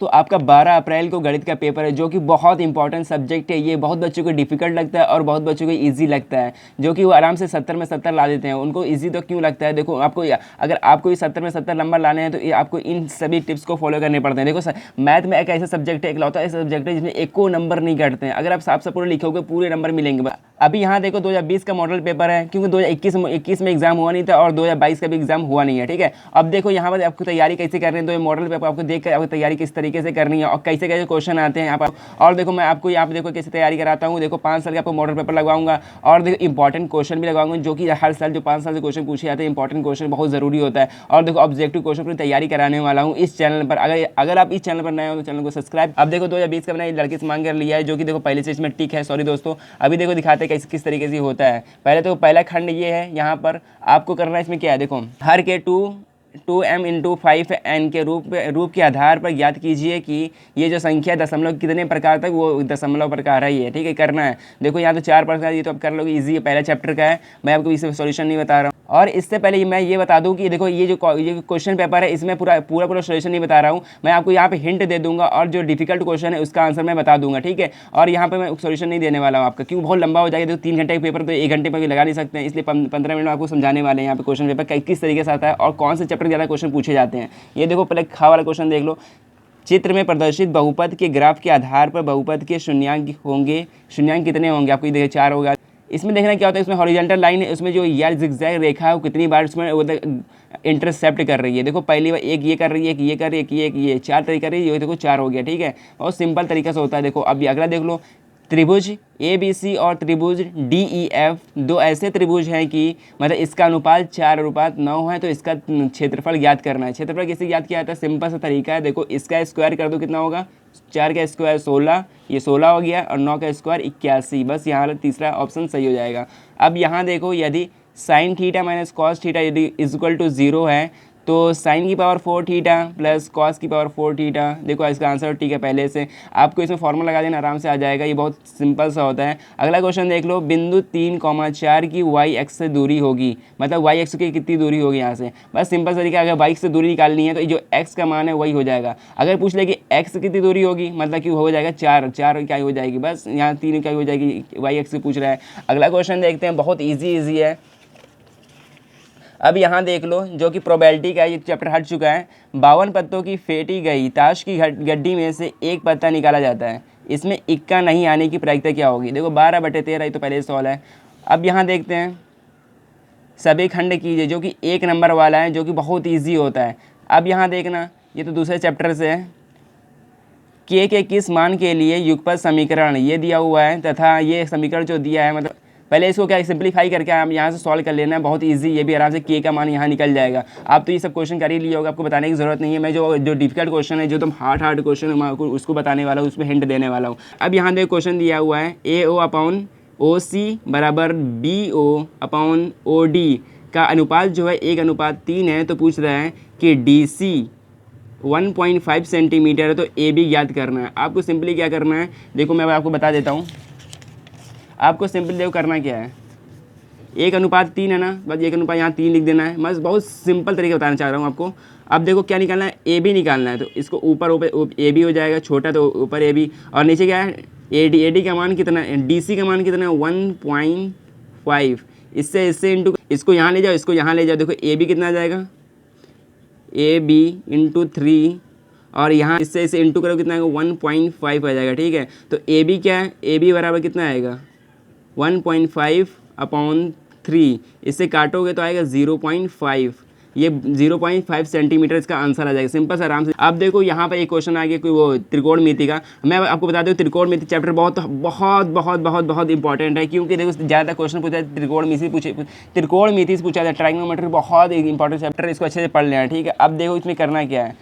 तो आपका 12 अप्रैल को गणित का पेपर है, जो कि बहुत इंपॉर्टेंट सब्जेक्ट है। ये बहुत बच्चों को डिफिकल्ट लगता है और बहुत बच्चों को इजी लगता है, जो कि वो आराम से 70 में 70 ला देते हैं। उनको इजी तो क्यों लगता है? देखो, आपको अगर आपको 70 में 70 नंबर लाने हैं तो ये आपको इन सभी टिप्स को फॉलो करने पड़ते हैं। देखो मैथ में एक ऐसा सब्जेक्ट है, इकलौता ऐसा सब्जेक्ट है जिसमें एको नंबर नहीं कटते हैं। अगर आप साफ साफ पूरे लिखोगे पूरे नंबर मिलेंगे। अभी यहाँ देखो 2020 का मॉडल पेपर है, क्योंकि 2021 में एग्जाम हुआ नहीं था और 2022 का भी एग्जाम हुआ नहीं है। ठीक है, अब देखो यहाँ पर आपको तैयारी कैसे करनी है, तो ये मॉडल पेपर आपको देख कर आपको तैयारी किस तरीके से करनी है और कैसे कैसे क्वेश्चन आते हैं यहाँ पर। और देखो मैं आपको यहाँ पर देखो कैसे तैयारी कराता हूँ। देखो 5 साल का आपको मॉडल पेपर लगवाऊंगा और देखो इंपॉर्टेंट क्वेश्चन भी लगाऊंगा, जो कि हर साल जो 5 साल से क्वेश्चन पूछे जाते हैं, इंपॉर्टेंट क्वेश्चन बहुत जरूरी होता है। और देखो ऑब्जेक्टिव क्वेश्चन की तैयारी कराने वाला हूँ इस चैनल पर। अगर आप इस चैनल पर नए हो तो चैनल को सब्सक्राइब। अब देखो 2020 का मैंने लड़के से मांग कर लिया है, जो कि देखो पहले से इसमें टिक है। सॉरी दोस्तों, अभी देखो दिखाते हैं किस तरीके से होता है। पहले तो पहला खंड ये है, यहाँ पर आपको करना है, इसमें क्या है देखो, हर के 2m इंटू 5n के रूप के आधार पर ज्ञात कीजिए कि ये जो संख्या दशमलव कितने प्रकार तक वो दशमलव प्रकार है। ये ठीक है, करना है। देखो यहाँ तो 4 प्रकार, ये तो आप कर लोगे, इजी है, पहला चैप्टर का है। मैं आपको इसे सॉल्यूशन नहीं बता रहा हूँ। और इससे पहले मैं ये बता दूं कि देखो ये क्वेश्चन पेपर है, इसमें पूरा सॉल्यूशन नहीं बता रहा हूँ। मैं आपको यहाँ पे हिंट दे दूंगा और जो डिफिकल्ट क्वेश्चन है उसका आंसर मैं बता दूंगा। ठीक है, और यहाँ पे मैं सॉल्यूशन नहीं देने वाला हूँ आपका, क्योंकि बहुत लंबा हो जाएगा। देखो 3 घंटे का पेपर तो 1 घंटे पर भी लगा नहीं सकते हैं, इसलिए 15 मिनट में आपको समझाने वाले हैं यहाँ पे क्वेश्चन पेपर किस तरीके से आता है और कौन से चैप्टर ज़्यादा क्वेश्चन पूछे जाते हैं। ये देखो पहले खा वाला क्वेश्चन देख लो। चित्र में प्रदर्शित बहुपद के ग्राफ के आधार पर बहुपद के शून्यांक होंगे। शून्यांक कितने होंगे? आपको देखिए 4 होगा। इसमें देखना क्या होता है, इसमें हॉरिजॉन्टल लाइन है, उसमें जो यार जिगजैग रेखा है वो कितनी बार उसमें वो इंटरसेप्ट कर रही है। देखो पहली बार एक ये कर रही है, एक ये कर रही है, एक ये 4 तरीका कर रही है। ये देखो 4 हो गया। ठीक है, बहुत सिंपल तरीका से होता है। देखो अब अगला देख लो, त्रिभुज ABC और त्रिभुज DEF दो ऐसे त्रिभुज हैं कि मतलब इसका अनुपात 4:9 है, तो इसका क्षेत्रफल ज्ञात करना है। क्षेत्रफल कैसे ज्ञात किया जाता है? सिंपल सा तरीका है। देखो इसका स्क्वायर कर दो, कितना होगा? 4 का स्क्वायर 16, ये 16 हो गया, और 9 का स्क्वायर 81। बस यहाँ तीसरा ऑप्शन सही हो जाएगा। अब यहाँ देखो, यदि sine theta minus cos theta यदि इक्वल टू 0 है, तो साइन की पावर 4 थीटा प्लस कॉस की पावर 4 थीटा। देखो इसका आंसर ठीक है, पहले से आपको इसमें फॉर्मूला लगा देना, आराम से आ जाएगा। ये बहुत सिंपल सा होता है। अगला क्वेश्चन देख लो, बिंदु 3,4 की y एक्स से दूरी होगी, मतलब y एक्स की कितनी दूरी होगी यहाँ से? बस सिंपल तरीका, अगर y से दूरी निकालनी है तो जो x का मान है वही हो जाएगा। अगर पूछ ले कि x कितनी दूरी होगी, मतलब कि हो जाएगा 4 क्या हो जाएगी? बस यहाँ 3 क्या हो जाएगी, y एक्स से पूछ रहा है। अगला क्वेश्चन देखते हैं, बहुत ईजी है। अब यहाँ देख लो, जो कि प्रोबेबिलिटी का ये चैप्टर हट चुका है। 52 पत्तों की फेंटी गई ताश की गड्डी में से एक पत्ता निकाला जाता है, इसमें इक्का नहीं आने की प्रायिकता क्या होगी? देखो 12/13 ये तो पहले सवाल है। अब यहाँ देखते हैं, सभी खंड कीजिए, जो कि 1 नंबर वाला है, जो कि बहुत ईजी होता है। अब यहाँ देखना, ये तो दूसरे चैप्टर से है। के किस मान के लिए युगपत समीकरण ये दिया हुआ है, तथा ये समीकरण जो दिया है, मतलब पहले इसको क्या सिंपलीफाई करके हम यहाँ से सॉल्व कर लेना है। बहुत इजी, ये भी आराम से के का मान यहाँ निकल जाएगा। आप तो ये सब क्वेश्चन कर ही लिया होगा, आपको बताने की जरूरत नहीं है। मैं जो डिफिकल्ट क्वेश्चन है, जो तुम हार्ड क्वेश्चन है, उसको बताने वाला हूँ, उसमें हिंट देने वाला हूँ। अब यहाँ देखो क्वेश्चन दिया हुआ है, AO/OC बराबर BO/OD का अनुपात जो है 1:3 है। तो पूछ रहा है कि DC 1.5 सेंटीमीटर है, तो AB ज्ञात करना है। आपको सिंपली क्या करना है, देखो मैं आपको बता देता हूँ। आपको सिंपल देखो करना क्या है, 1:3 है ना, बस 1:3 यहाँ 3 लिख देना है। बस बहुत सिंपल तरीके बताना चाह रहा हूँ आपको। अब देखो क्या निकालना है, AB निकालना है। तो इसको ऊपर AB हो जाएगा, छोटा तो ऊपर AB, और नीचे क्या है AD का मान कितना है, DC का मान कितना है 1.5। इससे इंटू, इसको यहाँ ले जाओ, इसको यहाँ ले जाओ। देखो AB कितना आ जाएगा, AB इंटू 3, और यहाँ इससे इंटू करो, कितना आएगा 1.5 आ जाएगा। ठीक है, तो AB क्या है, AB बराबर कितना आएगा 1.5/3। इससे काटोगे तो आएगा 0.5। ये 0.5 सेंटीमीटर इसका आंसर आ जाएगा, सिंपल से, आराम से। अब देखो यहाँ पर एक क्वेश्चन आ गया, कोई वो त्रिकोणमिति का। मैं आपको बता दूँ, त्रिकोणमिति चैप्टर बहुत बहुत बहुत बहुत बहुत इंपॉर्टेंट है, क्योंकि देखो ज़्यादा क्वेश्चन पूछा है त्रिकोणमिति से पूछा जाता है। ट्राइगोनोमेट्री बहुत इंपॉर्टेंट चैप्टर है, इसको अच्छे से पढ़ लेना। ठीक है, अब देखो इसमें करना क्या है,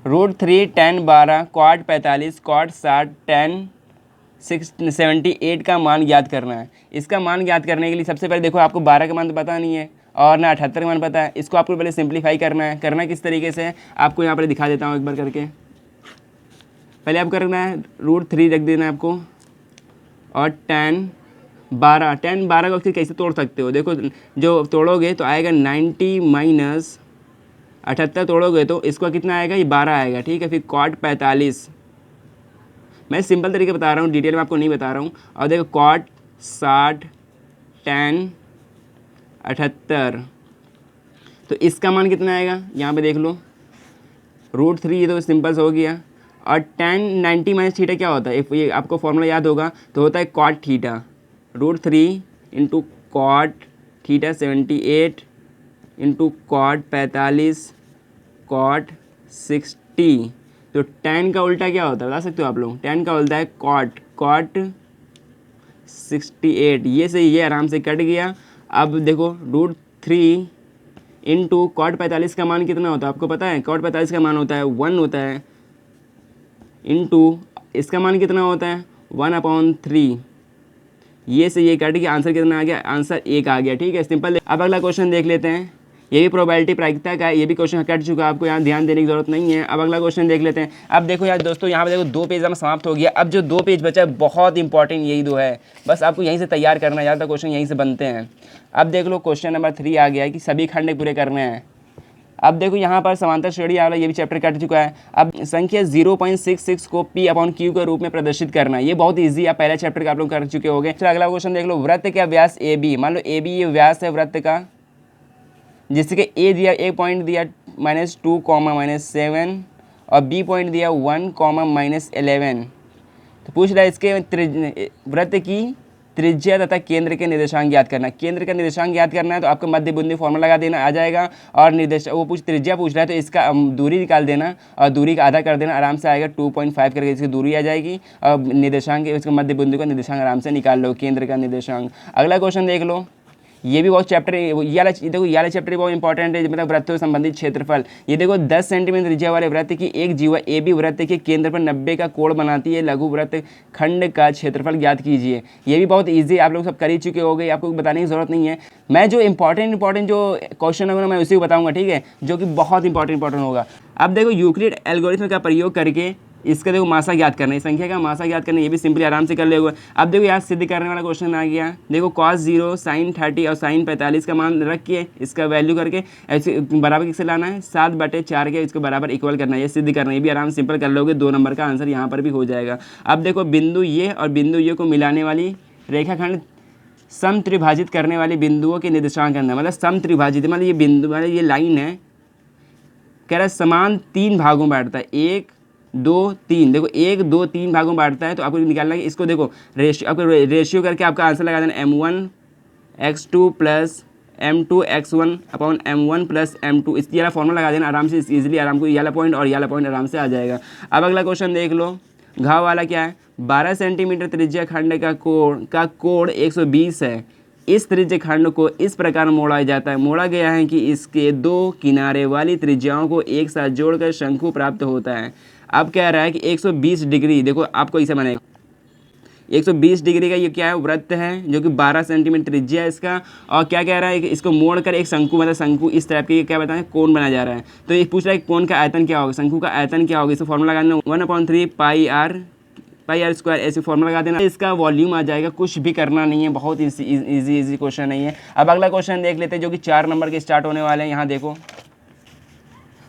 √3 tan 12 cot 45 cot 60 tan 78 का मान ज्ञात करना है। इसका मान ज्ञात करने के लिए सबसे पहले देखो, आपको 12 का मान तो पता नहीं है और ना 78 का मान पता है। इसको आपको पहले सिंप्लीफाई करना है। करना किस तरीके से है, आपको यहाँ पर दिखा देता हूँ एक बार करके। पहले आप करना है, √3 रख देना है आपको, और tan 12 को कैसे तोड़ सकते हो, देखो जो तोड़ोगे तो आएगा 90 माइनस 78 तोड़ोगे तो इसको कितना आएगा, ये 12 आएगा, ठीक है। फिर कॉट 45, मैं सिंपल तरीके बता रहा हूँ, डिटेल में आपको नहीं बता रहा हूँ। और देखो कॉट 60 10 78, तो इसका मान कितना आएगा, यहाँ पे देख लो √3, ये तो सिंपल से हो गया। और tan 90 माइनस थीटा क्या होता है, ये आपको फॉर्मूला याद होगा, तो होता है cot theta, √3 into cot theta 78 into cot 45 cot 60। तो tan का उल्टा क्या होता है बता सकते हो आप लोग, tan का उल्टा है कॉट 68, ये से ये आराम से कट गया। अब देखो √3 इंटू कॉट 45 का मान कितना होता है आपको पता है, कॉट 45 का मान होता है 1 होता है, इंटू इसका मान कितना होता है 1/3, ये से ये कट गया, आंसर कितना आ गया, आंसर 1 आ गया, ठीक है, सिंपल। अब अगला क्वेश्चन देख लेते हैं, ये भी प्रोबेबिलिटी प्रायिकता का है, ये भी क्वेश्चन कट चुका है, आपको यहाँ ध्यान देने की जरूरत नहीं है। अब अगला क्वेश्चन देख लेते हैं। अब देखो यार दोस्तों, यहाँ पे देखो 2 पेज में समाप्त हो गया। अब जो 2 पेज बचा है बहुत इंपॉर्टेंट यही 2 है, बस आपको यहीं से तैयार करना है, ज़्यादातर क्वेश्चन यहीं से बनते हैं। अब देख लो क्वेश्चन नंबर 3 आ गया है कि सभी खंड पूरे करने हैं। अब देखो यहाँ पर समांतर श्रेणी वाला ये भी चैप्टर कट चुका है। अब संख्या 0.66 को P/Q के रूप में प्रदर्शित करना है, ये बहुत इजी है, पहले चैप्टर का आप लोग कर चुके होंगे। चलो अगला क्वेश्चन देख लो, वृत्त का व्यास AB, मान लो AB ये व्यास है वृत्त का, जिसके A दिया 1 पॉइंट दिया -2, -7 और B पॉइंट दिया 1, -11। तो पूछ रहा है इसके वृत्त की त्रिज्या तथा केंद्र के निर्देशांक ज्ञात करना। केंद्र का निर्देशांक ज्ञात करना है तो आपको मध्य बिंदु फॉर्मूला लगा देना आ जाएगा, और निर्देश वो त्रिज्या पूछ रहा है तो इसका दूरी निकाल देना और दूरी का आधा कर देना, आराम से आएगा 2.5 करके इसकी दूरी आ जाएगी, और निर्देशांक इसका मध्य बिंदु का निर्देशांक आराम से निकाल लो, केंद्र का निर्देशांक। अगला क्वेश्चन देख लो, ये भी बहुत चैप्टर, ये वाला चैप्टर बहुत इंपॉर्टेंट है, मतलब वृत्तों से संबंधित क्षेत्रफल। ये देखो 10 सेंटीमीटर त्रिज्या वाले वृत्त की एक जीवा AB वृत्त के केंद्र पर 90 का कोण बनाती है, लघु वृत्त खंड का क्षेत्रफल ज्ञात कीजिए। ये भी बहुत इजी, आप लोग सब कर ही चुके होंगे, आपको बताने की जरूरत नहीं है। मैं जो इंपॉर्टेंट जो क्वेश्चन होगा मैं उसी को बताऊंगा, ठीक है, जो कि बहुत इंपॉर्टेंट होगा। अब देखो यूक्लिड एल्गोरिथम का प्रयोग करके इसका देखो मासा ज्ञात करना है, संख्या का मासा ज्ञात करना है, ये भी सिंपली आराम से कर लेगा। अब देखो यहाँ सिद्ध करने वाला क्वेश्चन आ गया, देखो cos 0 sin 30 और sin 45 का मान रख के इसका वैल्यू करके ऐसे बराबर किससे लाना है, 7/4 के इसको बराबर इक्वल करना है, ये सिद्ध करना है, ये भी आराम सिंपल कर लोगे, 2 नंबर का आंसर यहाँ पर भी हो जाएगा। अब देखो बिंदु ये और बिंदु ये को मिलाने वाली रेखाखंड समत्रिभाजित करने वाले बिंदुओं के निर्देशांक करना, मतलब समत्रिभाजित मतलब ये बिंदु मतलब ये लाइन है, कह रहा है समान 3 भागों में बांटता है, 1 2 3, देखो 1 2 3 भागों में बांटता है, तो आपको निकालना है इसको, देखो रेशियो करके आपका आंसर लगा देना m1x2 + m2x1/m1 + m2, इस वाला फॉर्मूला लगा देना आराम से, इजीली आराम को ये वाला पॉइंट और ये वाला पॉइंट आराम से आ जाएगा। अब अगला क्वेश्चन देख लो, घाव वाला क्या है, 12 सेंटीमीटर त्रिज्या खंड का कोण 120 है, इस त्रिज्या खंड को इस प्रकार मोड़ा जाता है, मोड़ा गया है कि इसके 2 किनारे वाली त्रिज्याओं को एक साथ जोड़कर शंकु प्राप्त होता है। अब कह रहा है कि 120 डिग्री, देखो आपको इसे बनेगा 120 डिग्री का ये क्या है, वृत्त है जो कि 12 सेंटीमीटर त्रिज्या है इसका, और क्या कह रहा है कि इसको मोड़कर एक शंकु, मतलब शंकु इस टाइप के क्या बताएं कोण बनाया जा रहा है। तो ये पूछ रहा है कोण का आयतन क्या होगा, शंकु का आयतन क्या होगा, इसको फॉर्मूला लगाना 1/3 πr², ऐसे फॉर्मूला लगा देना, इसका वॉल्यूम आ जाएगा, कुछ भी करना नहीं है, बहुत इजी क्वेश्चन नहीं है। अब अगला क्वेश्चन देख लेते हैं जो कि 4 नंबर के स्टार्ट होने वाले हैं, यहाँ देखो।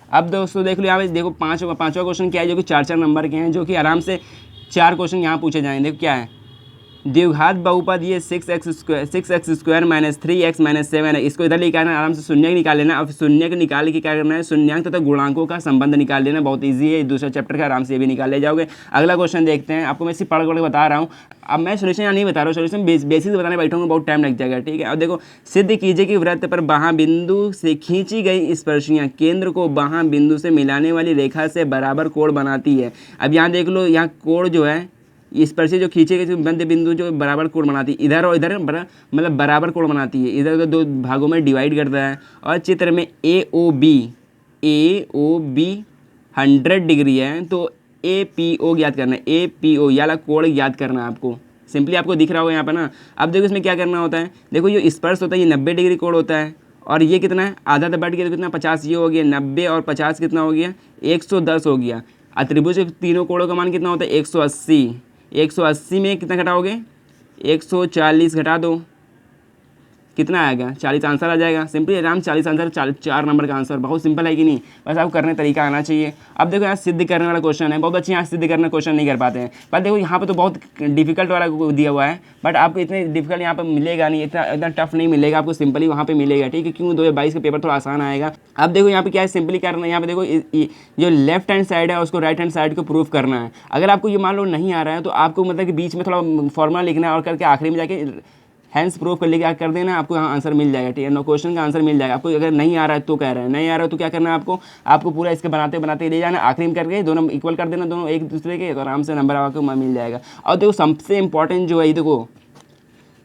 अब दोस्तों देख लो यहाँ पे, देखो पांचवा क्वेश्चन क्या है जो कि 4 नंबर के हैं, जो कि आराम से 4 क्वेश्चन यहाँ पूछे जाएंगे। देखो क्या है, द्विघात बहुपद ये 6x² - 3x - 7 है, इसको इधर निकालना, आराम से शून्य निकाल लेना, और शून्य को निकाल के क्या करना है, शून्यांक तथा गुणांकों का संबंध निकाल लेना, बहुत इजी है, दूसरा चैप्टर का आराम से ये भी निकाल ले जाओगे। अगला क्वेश्चन देखते हैं, आपको मैं सिर्फ पढ़ के बता रहा हूँ, अब मैं सोल्यूशन यहाँ नहीं बता रहा हूँ, सोल्यूशन बेसिक बताने बैठूंगा, बहुत टाइम लग जाएगा, ठीक है। अब देखो, सिद्ध कीजिए कि वृत्त पर बाहाँ बिंदु से खींची गई स्पर्शियाँ केंद्र को बाहाँ बिंदु से मिलाने वाली रेखा से बराबर कोण बनाती है। अब यहाँ देख लो, यहाँ कोण जो है इस पर से जो खींचे गए मध्य बिंदु जो बराबर कोण बनाती है, इधर और इधर मतलब बराबर कोण बनाती है, इधर उधर 2 भागों में डिवाइड करता है। और चित्र में AOB 100 डिग्री है, तो APO ज्ञात करना है, APO ये वाला कोण ज्ञात करना है आपको, सिंपली आपको दिख रहा होगा यहाँ पर ना। अब देखो इसमें क्या करना होता है, देखो ये स्पर्श होता है, ये 90 डिग्री कोण होता है, और ये कितना है, आधा तो बढ़ गया तो कितना 50, ये हो गया 90 और 50 कितना हो गया 110 हो गया। त्रिभुज के तीनों कोणों का मान कितना होता है 180 में कितना घटाओगे 140 घटा दो, कितना आएगा 40 आंसर आ जाएगा। सिंपली आराम 40 आंसर 4 नंबर का आंसर, बहुत सिंपल है कि नहीं। बस आपको करने तरीका आना चाहिए। अब देखो यहाँ सिद्ध करने वाला क्वेश्चन है, बहुत बच्चे यहाँ सिद्ध करने क्वेश्चन नहीं कर पाते हैं। बट देखो यहाँ पे तो बहुत डिफिकल्ट वाला दिया हुआ है, बट आपको इतने डिफिकल्ट यहाँ पे मिलेगा नहीं, इतना टफ नहीं मिलेगा आपको, सिंपली वहाँ पे मिलेगा, ठीक है। क्यों 2022 का पेपर थोड़ा आसान आएगा। अब देखो यहाँ पे क्या है, सिंपली करना है। यहाँ पे देखो जो लेफ्ट हैंड साइड है उसको राइट हैंड साइड को प्रूफ करना है। अगर आपको ये मान लो नहीं आ रहा है तो आपको मतलब कि बीच में थोड़ा फॉर्मूला लिखना है और करके आखिरी में जाके हैंड्स प्रूफ कर लेके कर देना, आपको यहाँ आंसर मिल जाएगा, ठीक है। नो क्वेश्चन का आंसर मिल जाएगा आपको। अगर नहीं आ रहा है तो कह रहे हैं नहीं आ रहा है तो क्या करना है आपको पूरा इसके बनाते बनाते ले जाना, आखिरी में करके दोनों इक्वल कर देना, दोनों एक दूसरे के, तो आराम से नंबर आपको मिल जाएगा। और देखो सबसे इंपॉर्टेंट जो है, देखो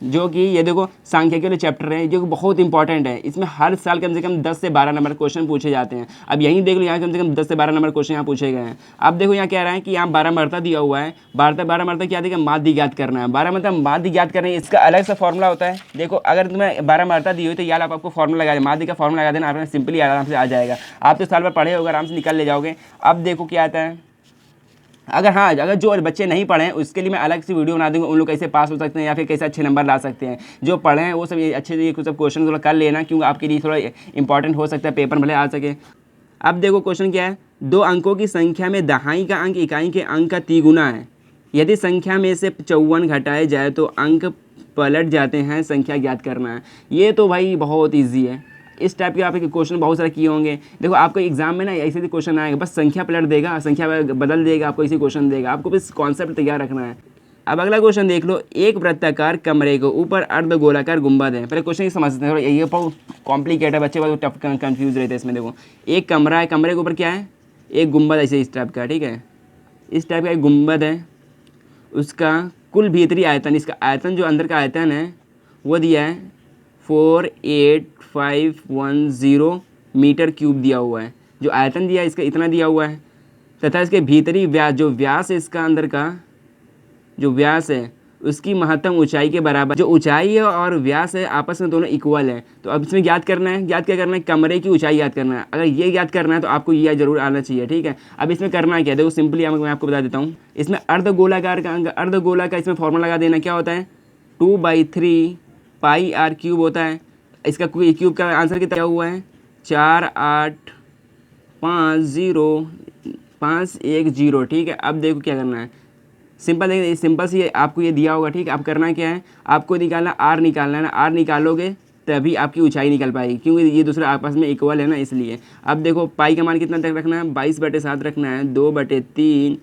जो कि ये देखो सांख्यिकी वाले चैप्टर है, जो कि बहुत इंपॉर्टेंट है। इसमें हर साल कम से कम 10 से 12 नंबर क्वेश्चन पूछे जाते हैं। अब यहीं देख लो, यहाँ कम से कम 10 से 12 नंबर क्वेश्चन यहाँ पूछे गए हैं। अब देखो यहाँ कह रहा है कि यहाँ 12 मरता दिया हुआ है, 12 मरता क्या देगा, माध्य ज्ञात करना है। 12 मतलब माध्य ज्ञात करना है, इसका अलग सा फॉर्मूला होता है। देखो अगर तुम्हें 12 मरता दी हुई तो यार आपको फॉर्मूला लगा देना, माध्य का फॉर्मूला लगा देना, आपने सिंपली आराम से आ जाएगा। आप तो साल भर पढ़े होगा, आराम से निकल ले जाओगे। अब देखो क्या आता है, अगर जो बच्चे नहीं पढ़े हैं उसके लिए मैं अलग से वीडियो बना दूंगा, उन लोग कैसे पास हो सकते हैं या फिर कैसे अच्छे नंबर ला सकते हैं। जो पढ़े हैं वो सब अच्छे से कुछ सब क्वेश्चन थोड़ा कर लेना, क्योंकि आपके लिए थोड़ा इंपॉर्टेंट हो सकता है, पेपर भले आ सके। अब देखो क्वेश्चन क्या है, 2 अंकों की संख्या में दहाई का अंक इकाई के अंक का तिगुना है। यदि संख्या में से 54 घटाए जाए तो अंक पलट जाते हैं, संख्या ज्ञात करना है। ये तो भाई बहुत ईजी है। इस टाइप के आप क्वेश्चन बहुत सारे किए होंगे। देखो आपको एग्जाम में ना ऐसे भी क्वेश्चन आएगा, बस संख्या पलट देगा, संख्या बदल देगा, आपको इसी क्वेश्चन देगा, आपको बस कॉन्सेप्ट तैयार रखना है। अब अगला क्वेश्चन देख लो, एक वृत्ताकार कमरे के ऊपर अर्धगोलाकार गुंबद है। पहले क्वेश्चन ही समझते हैं, ये बहुत कॉम्प्लिकेट है, बच्चे बहुत टफ कंफ्यूज रहते हैं इसमें। देखो एक कमरा है, कमरे के ऊपर क्या है, एक गुंबद ऐसे इस टाइप का, ठीक है, इस टाइप का एक गुंबद है। उसका कुल भीतरी आयतन, इसका आयतन जो अंदर का आयतन है वो दिया है 48510 मीटर क्यूब दिया हुआ है। जो आयतन दिया है इसका इतना दिया हुआ है, तथा इसके भीतरी व्यास, जो व्यास है इसका अंदर का जो व्यास है उसकी महत्तम ऊंचाई के बराबर, जो ऊंचाई है और व्यास है आपस में दोनों इक्वल है। तो अब इसमें ज्ञात करना है, ज्ञात क्या करना है, कमरे की ऊंचाई ज्ञात करना है। अगर ये ज्ञात करना है तो आपको ये जरूर आना चाहिए, ठीक है। अब इसमें करना क्या है, देखो सिंपली मैं आपको बता देता हूँ। इसमें अर्धगोलाकार का अर्धगोला का इसमें फॉर्मूला लगा देना, क्या होता है 2/3 पाई r क्यूब होता है। इसका क्यूब का आंसर कितना हुआ है 4850510, ठीक है। अब देखो क्या करना है, सिंपल सी आपको ये दिया होगा, ठीक है। अब करना क्या है, आपको निकालना r निकालना है ना, r निकालोगे तभी आपकी ऊंचाई निकल पाएगी, क्योंकि ये दूसरा आपस में इक्वल है ना, इसलिए। अब देखो पाई का मान कितना तक रखना है, 22/7 रखना है, 2/3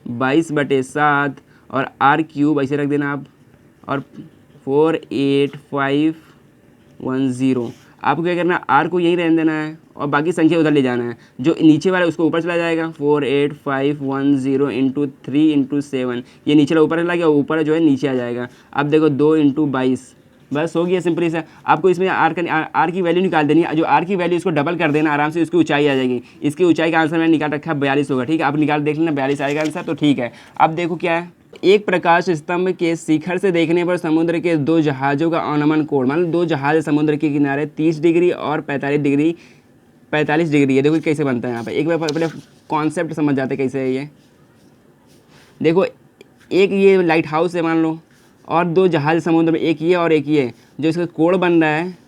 22/7 और r क्यूब ऐसे रख देना आप, और 48510। आपको क्या करना है, आर को यहीं रहने देना है और बाकी संख्या उधर ले जाना है। जो नीचे वाला है उसको ऊपर चला जाएगा, 48510 इंटू 3 इंटू 7, ये नीचे वाला ऊपर चला गया, ऊपर जो है नीचे आ जाएगा। अब देखो 2 इंटू 22, बस हो गया सिंपली से। आपको इसमें आर की वैल्यू निकाल देनी है, जो आर की वैल्यू इसको डबल कर देना, आराम से उसकी ऊंचाई आ जाएगी। इसकी ऊंचाई का आंसर मैंने निकाल रखा है 42 होगा, ठीक है। आप निकाल देख लेना 42 आएगा आंसर, तो ठीक है। अब देखो क्या है, एक प्रकाश स्तंभ के शिखर से देखने पर समुद्र के 2 जहाज़ों का अनुमान कोण, मान लो 2 जहाज समुद्र के किनारे 30 डिग्री और 45 डिग्री है। देखो कैसे बनता है यहाँ पे, एक बार पहले कॉन्सेप्ट समझ जाते कैसे है ये। देखो एक ये लाइट हाउस है मान लो, और 2 जहाज समुद्र में, एक ये और एक ये, जो इसका कोण बन रहा है,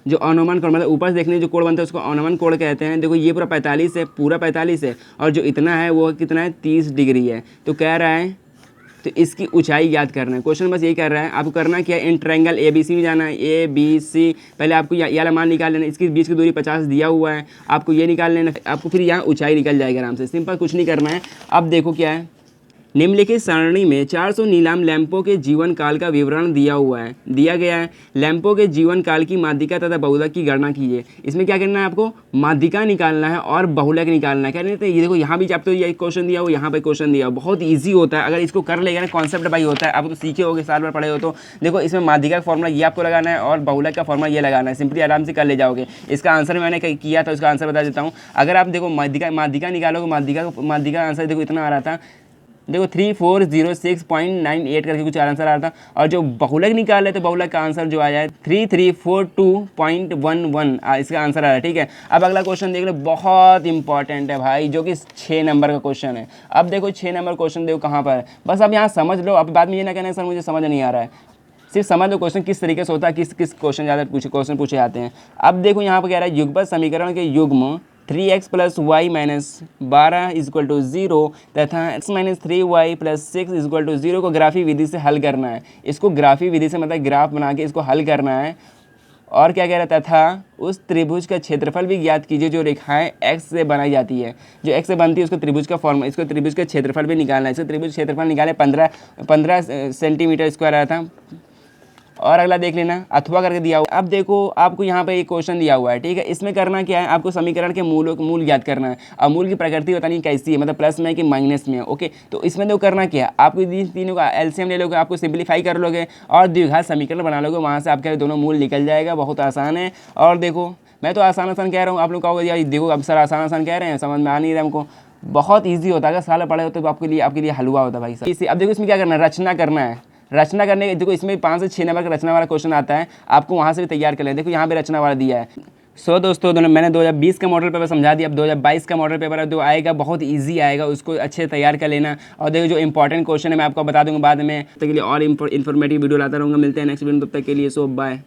जो अनुमान कोण मतलब ऊपर से देखने जो कोण बनता है उसको अनुमान कोण कहते हैं। देखो ये पूरा 45 है, पूरा 45 है, और जो इतना है वो कितना है 30 डिग्री है। तो कह रहा है तो इसकी ऊंचाई याद करना है। क्वेश्चन बस यही कर रहा है, आपको करना क्या है, इन ट्रायंगल ABC में जाना है, ABC। पहले आपको ये वाला मान निकाल लेना, इसके बीच की दूरी 50 दिया हुआ है, आपको ये निकाल लेना, आपको फिर यहाँ ऊंचाई निकल जाएगी आराम से, सिंपल, कुछ नहीं करना है। अब देखो क्या है, निम्नलिखित सारणी में 400 नीलाम लैंपों के जीवन काल का विवरण दिया गया है। लैंपों के जीवन काल की माध्यिका तथा बहुलक की गणना कीजिए। इसमें क्या करना है, आपको माध्यिका निकालना है और बहुलक निकालना है। क्या कहते हैं, ये देखो यहाँ भी आपको ये क्वेश्चन दिया हो, यहाँ पे क्वेश्चन दिया हो, बहुत ईजी होता है अगर इसको कर लेगा ना, कॉन्सेप्ट भाई होता है। आप तो सीखे होगे, साल भर पढ़े हो तो। देखो इसमें माध्यिका का फॉर्मूला ये आपको लगाना है और बहुलक का फॉर्मूला ये लगाना है, सिंपली आराम से कर ले जाओगे। इसका आंसर मैंने किया था, उसका आंसर बता देता हूँ। अगर आप देखो माध्यिका निकालोगे, माध्यिका आंसर देखो इतना आ रहा था, देखो 3406.98 करके कुछ आंसर आ रहा था। और जो बहुलक निकाले तो बहुलक का आंसर जो आया है 3342.11, इसका आंसर आ रहा है, ठीक है। अब अगला क्वेश्चन देख लो, बहुत इंपॉर्टेंट है भाई, जो कि 6 नंबर का क्वेश्चन है। अब देखो 6 नंबर क्वेश्चन देखो कहाँ पर है, बस अब यहाँ समझ लो। अब बाद में ये ना कहना सर मुझे समझ नहीं आ रहा है, सिर्फ समझ लो क्वेश्चन किस तरीके से होता है, किस किस क्वेश्चन ज़्यादा क्वेश्चन पूछे जाते हैं। अब देखो यहाँ पर कह रहा है युगपत समीकरण के युग्म 3x + y - 12 = 0 तथा x - 3y + 6 = 0 को ग्राफी विधि से हल करना है। इसको ग्राफी विधि से मतलब ग्राफ बना के इसको हल करना है। और क्या कह रहा है, तथा उस त्रिभुज का क्षेत्रफल भी ज्ञात कीजिए जो रेखाएं x से बनाई जाती है। जो x से बनती है उसको त्रिभुज का फॉर्म, इसको त्रिभुज का क्षेत्रफल भी निकालना है। इसको त्रिभुज क्षेत्रफल निकाले 15 सेंटीमीटर स्क्वायर आया था। और अगला देख लेना, अथवा करके दिया हुआ। अब देखो आपको यहाँ पे एक क्वेश्चन दिया हुआ है, ठीक है। इसमें करना क्या है, आपको समीकरण के मूल ज्ञात करना है। अब मूल की प्रकृति बतानी कैसी है, मतलब प्लस में कि माइनस में है, ओके। तो इसमें तो करना क्या है, आपको इन तीनों का एलसीएम ले लोगे, आपको सिंप्लीफाई कर लोगे और द्विघात समीकरण बना लोगे, वहाँ से आपके दोनों मूल निकल जाएगा। बहुत आसान है। और देखो मैं तो आसान कह रहा हूँ, आप लोग कहोगे यार देखो अब सर आसान कह रहे हैं, समझ में आ नहीं रहा हमको। बहुत ईजी होता है, अगर साल पढ़े होते तो आपके लिए हलवा होता भाई साहब। अब देखो इसमें क्या करना है, रचना करना है। रचना करने देखो इसमें 5 से 6 नंबर का रचना वाला क्वेश्चन आता है, आपको वहाँ से भी तैयार कर लें। देखो यहाँ पे रचना वाला दिया है। दोस्तों मैंने 2020 का मॉडल पेपर समझा दिया। अब 2022 का मॉडल पेपर जो आएगा बहुत इजी आएगा, उसको अच्छे से तैयार कर लेना। और देखो जो इंपॉर्टेंट क्वेश्चन है मैं आपको बता दूंगा बाद में। तब तक के लिए और इन्फॉर्मेटिव वीडियो लाता रहूँगा। मिलते हैं नेक्स्ट वीडियो, तब तक के लिए सो बाय।